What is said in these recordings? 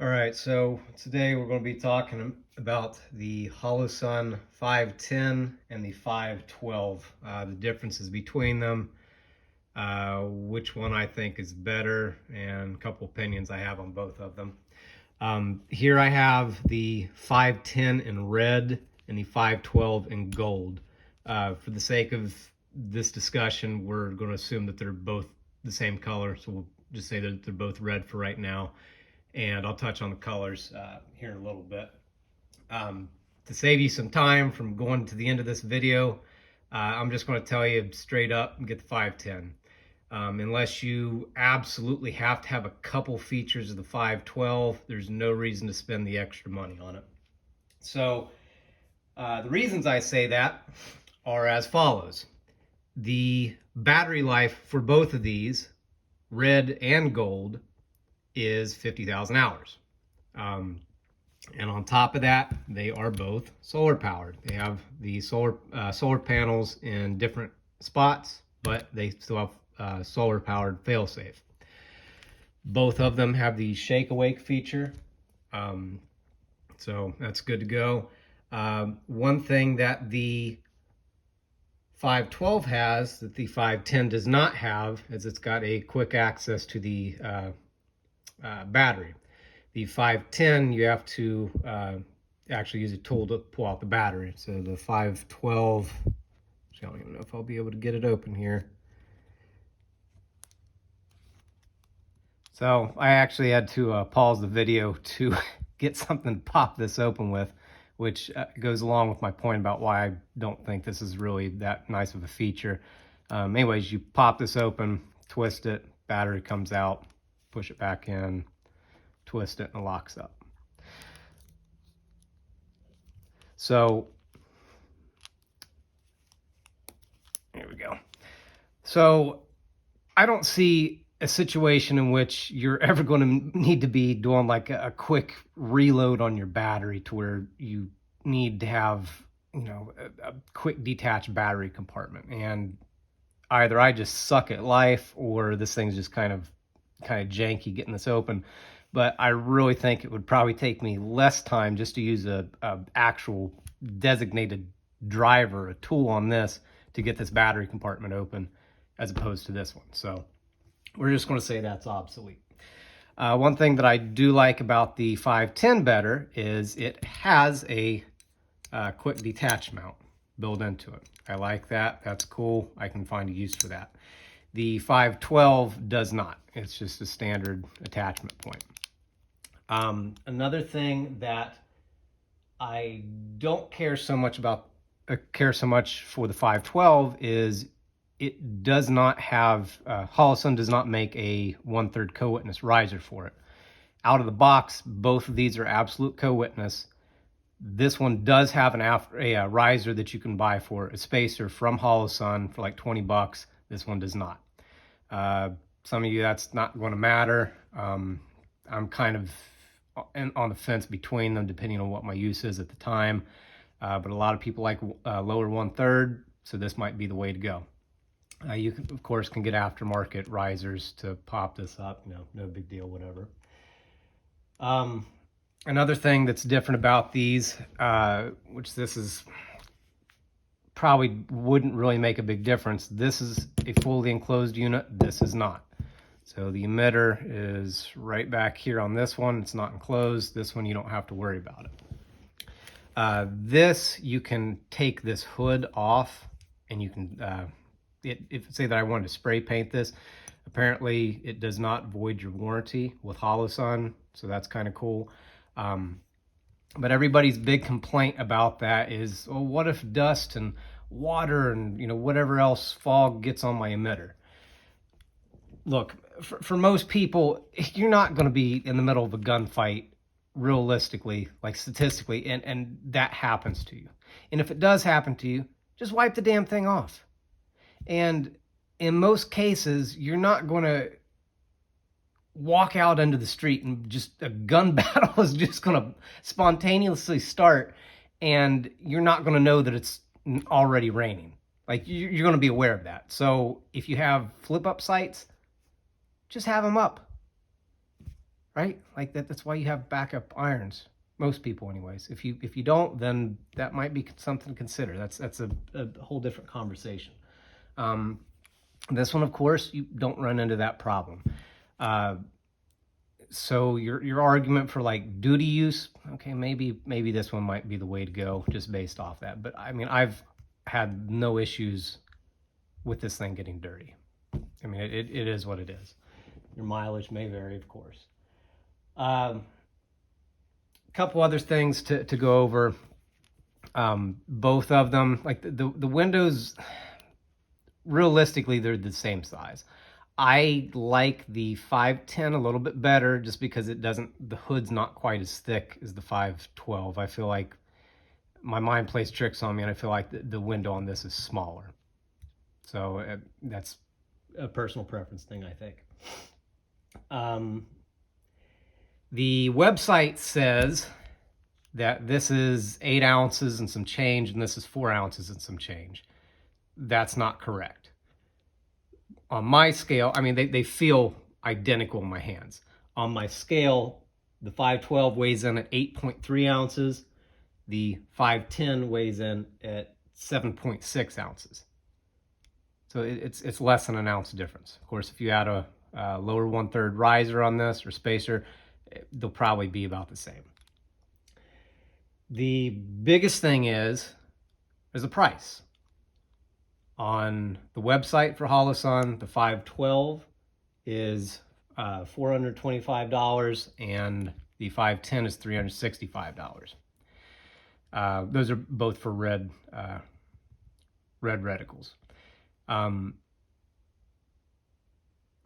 All right, so today we're going to be talking about the Holosun 510 and the 512, the differences between them, which one I think is better, and a couple opinions I have on both of them. Here I have the 510 in red and the 512 in gold. For the sake of this discussion, we're going to assume that they're both the same color, so we'll just say that they're both red for right now, and I'll touch on the colors here in a little bit. To save you some time from going to the end of this video, I'm just going to tell you straight up and get the 510. Unless you absolutely have to have a couple features of the 512, there's no reason to spend the extra money on it. So the reasons I say that are as follows. The battery life for both of these, red and gold, is 50,000 hours. And on top of that, they are both solar powered. They have the solar panels in different spots, but they still have solar powered failsafe. Both of them have the shake awake feature, so that's good to go. One thing that the 512 has that the 510 does not have is it's got a quick access to the battery. The 510, you have to actually use a tool to pull out the battery. So the 512, I don't even know if I'll be able to get it open here. So I actually had to pause the video to get something to pop this open with, which goes along with my point about why I don't think this is really that nice of a feature. Anyways, you pop this open, twist it, battery comes out, push it back in, twist it, and it locks up. So here we go. So I don't see a situation in which you're ever going to need to be doing like a quick reload on your battery to where you need to have, a quick detached battery compartment. And either I just suck at life or this thing's just kind of janky getting this open. But I really think it would probably take me less time just to use a actual designated driver, a tool on this to get this battery compartment open as opposed to this one. So we're just going to say that's obsolete. One thing that I do like about the 510 better is it has a quick detach mount built into it. I like that. That's cool. I can find a use for that. The 512 does not. It's just a standard attachment point. Another thing that I don't care so much about, for the 512 is it does not have, Holosun does not make a 1/3 co-witness riser for it. Out of the box, both of these are absolute co-witness. This one does have a riser that you can buy for a spacer from Holosun for like $20. This one does not. Some of you, that's not going to matter. I'm kind of on the fence between them depending on what my use is at the time. But a lot of people like lower 1/3, so this might be the way to go. You can, of course, can get aftermarket risers to pop this up. No big deal, whatever. Another thing that's different about these, which this is probably wouldn't really make a big difference. This is a fully enclosed unit. This is not. So the emitter is right back here on this one. It's not enclosed. This one, you don't have to worry about it. This, you can take this hood off and you can, if say that I wanted to spray paint this, apparently it does not void your warranty with Holosun. So that's kind of cool. But everybody's big complaint about that is, well, what if dust and water and whatever else, fog gets on my emitter? Look, for most people, you're not going to be in the middle of a gunfight realistically, like statistically, and that happens to you. And if it does happen to you, just wipe the damn thing off. And in most cases, you're not going to walk out into the street and just a gun battle is just going to spontaneously start, and you're not going to know that it's already raining. Like, you're going to be aware of that. So if you have flip up sights, just have them up. right? Like that's why you have backup irons. Most people, anyways. If you don't, then that might be something to consider. That's a whole different conversation. Um, this one, of course, you don't run into that problem. Uh, so your argument for like duty use, okay, maybe this one might be the way to go just based off that. But I mean, I've had no issues with this thing getting dirty. I mean, it is what it is. Your mileage may vary, of course. A couple other things to go over. Both of them, like the windows, realistically, they're the same size. I like the 510 a little bit better just because the hood's not quite as thick as the 512. I feel like my mind plays tricks on me, and I feel like the window on this is smaller. So that's a personal preference thing, I think. The website says that this is 8 ounces and some change, and this is 4 ounces and some change. That's not correct. On my scale, I mean, they feel identical in my hands. On my scale, the 512 weighs in at 8.3 ounces. The 510 weighs in at 7.6 ounces. So it's less than an ounce difference. Of course, if you add a lower 1/3 riser on this or spacer, they'll probably be about the same. The biggest thing is the price. On the website for Holosun, the 512 is $425, and the 510 is $365. Those are both for red reticles.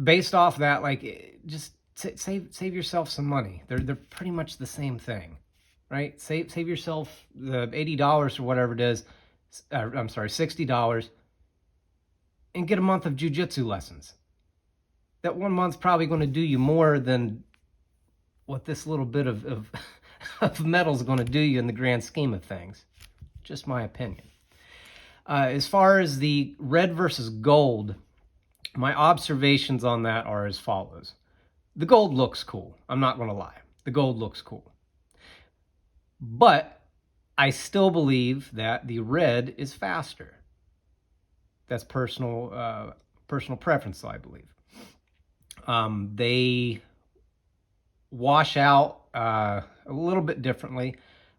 Based off that, like, just save yourself some money. They're pretty much the same thing, right? Save yourself the $80 or whatever it is. I'm sorry, $60, and get a month of jiu-jitsu lessons. That 1 month's probably going to do you more than what this little bit of metal is going to do you in the grand scheme of things. Just my opinion. As far as the red versus gold, my observations on that are as follows. The gold looks cool. I'm not going to lie. The gold looks cool. But I still believe that the red is faster. That's personal preference, I believe. They wash out a little bit differently.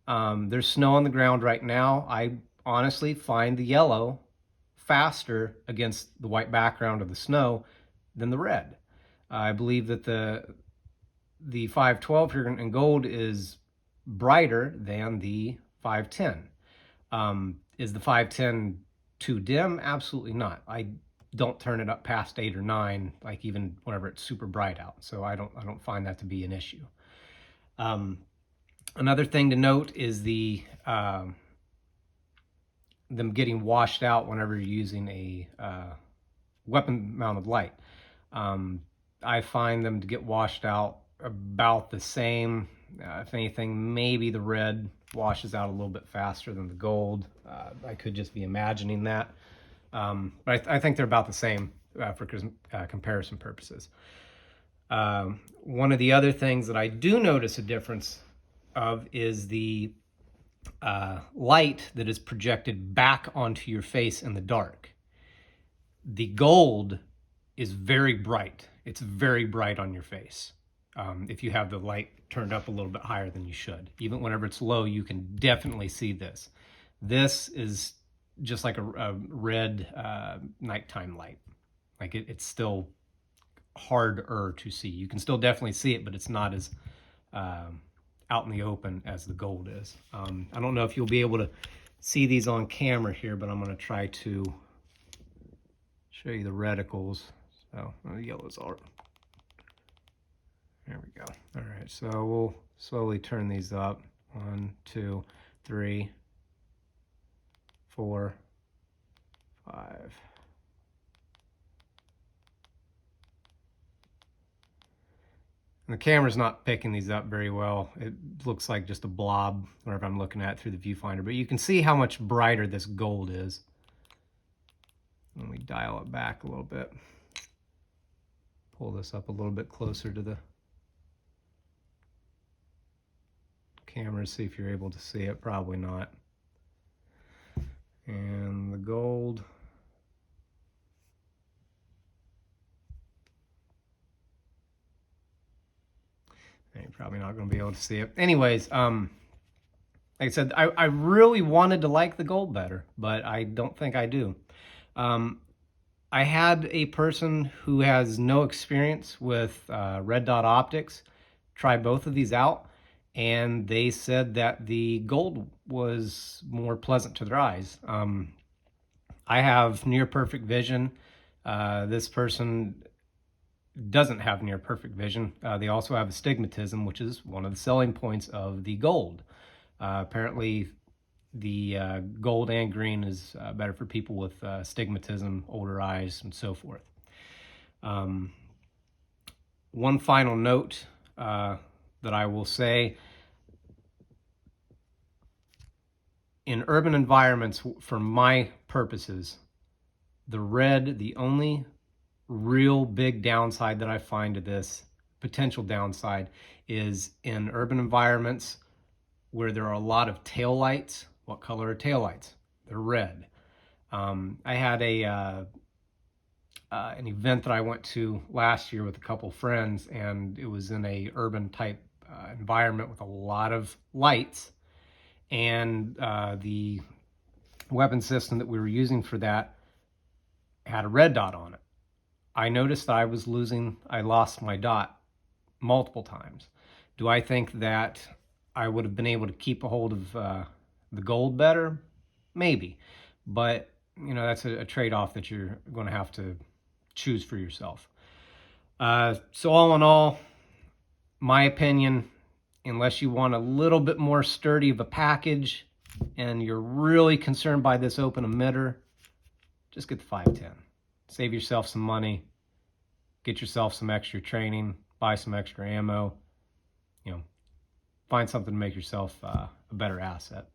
There's snow on the ground right now. I honestly find the yellow faster against the white background of the snow than the red. I believe that the 512 here in gold is brighter than the 510. Is the 510 too dim? Absolutely not. I don't turn it up past 8 or 9, like even whenever it's super bright out. So I don't find that to be an issue. Another thing to note is them getting washed out whenever you're using a weapon-mounted light. I find them to get washed out about the same. If anything, maybe the red washes out a little bit faster than the gold. I could just be imagining that. But I think they're about the same for comparison purposes. One of the other things that I do notice a difference of is the light that is projected back onto your face in the dark. The gold is very bright. It's very bright on your face. If you have the light turned up a little bit higher than you should. Even whenever it's low, you can definitely see this. This is just like a red nighttime light. Like it's still harder to see. You can still definitely see it, but it's not as out in the open as the gold is. I don't know if you'll be able to see these on camera here, but I'm going to try to show you the reticles. So the yellows are. There we go. All right, so we'll slowly turn these up. 1, 2, 3, 4, 5. And the camera's not picking these up very well. It looks like just a blob whenever I'm looking at it through the viewfinder, but you can see how much brighter this gold is. Let me dial it back a little bit. Pull this up a little bit closer to the camera to see if you're able to see it. Probably not. And the gold. You're probably not going to be able to see it. Anyways, like I said, I really wanted to like the gold better, but I don't think I do. I had a person who has no experience with red dot optics try both of these out, and they said that the gold was more pleasant to their eyes. I have near perfect vision. This person doesn't have near perfect vision. They also have astigmatism, which is one of the selling points of the gold. Apparently, the gold and green is better for people with astigmatism, older eyes, and so forth. One final note that I will say, in urban environments, for my purposes, the only real big downside that I find to this, potential downside, is in urban environments where there are a lot of taillights. What color are taillights? They're red. I had an event that I went to last year with a couple friends, and it was in a urban type environment with a lot of lights, and the weapon system that we were using for that had a red dot on it. I noticed that I lost my dot multiple times. Do I think that I would have been able to keep a hold of the gold better? Maybe. But, that's a trade-off that you're going to have to choose for yourself. So all in all, my opinion, unless you want a little bit more sturdy of a package and you're really concerned by this open emitter, just get the 510. Save yourself some money, get yourself some extra training, buy some extra ammo, find something to make yourself a better asset.